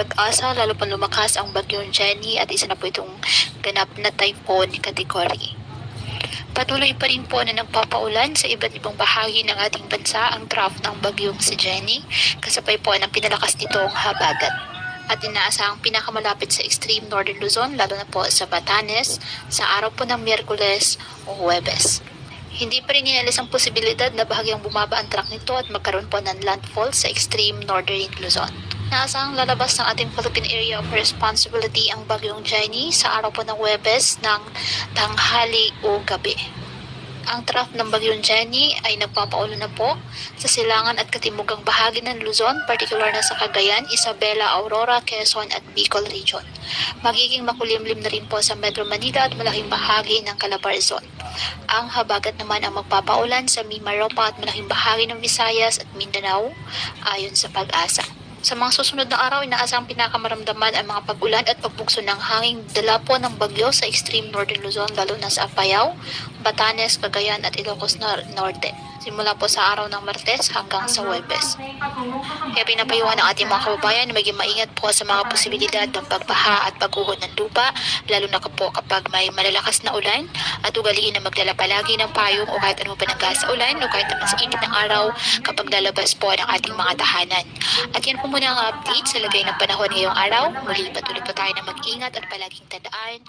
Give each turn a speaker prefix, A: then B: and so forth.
A: pag-asa lalo pa lumakas ang bagyong Jenny at isa na po itong ganap na typhoon category. Patuloy pa rin po na nagpapaulan sa iba't ibang bahagi ng ating bansa ang trough ng bagyong si Jenny, kasabay po ng pinalakas nitong habagat. At inaasahang pinakamalapit sa extreme northern Luzon, lalo na po sa Batanes, sa araw po ng Miyerkules o Huwebes. Hindi pa rin inalis ang posibilidad na bahagyang bumaba ang track nito at magkaroon po ng landfall sa extreme northern Luzon. Inaasahang lalabas ng ating Philippine Area of Responsibility ang bagyong Jenny sa araw po ng Huwebes ng tanghali o gabi. Ang trough ng bagyong Jenny ay nagpapaulan na po sa silangan at katimugang bahagi ng Luzon, partikular na sa Cagayan, Isabela, Aurora, Quezon at Bicol Region. Magiging makulimlim na rin po sa Metro Manila at malaking bahagi ng Calabarzon. Ang habagat naman ang magpapaulan sa Mimaropa at malaking bahagi ng Visayas at Mindanao ayon sa Pag-asa. Sa mga susunod na araw, inaasang pinakamaramdaman ang mga pag-ulan at pagbugso ng hangin dala po ng bagyo sa extreme northern Luzon, lalo na sa Apayao, Batanes, Cagayan at Ilocos Norte. Simula po sa araw ng Martes hanggang sa Huwebes. Kaya pinapayuhan ng ating mga kababayan na maging maingat po sa mga posibilidad ng pagbaha at pagguho ng lupa, lalo na po kapag may malalakas na ulan, at ugaliin na magdala palagi ng payong o kahit anong pananggas sa ulan o kahit naman sa init ng araw kapag lalabas po ng ating mga tahanan. At yan po muna ang update sa lagay ng panahon ngayong araw. Muli patuloy po tayo na mag-ingat at palaging tandaan.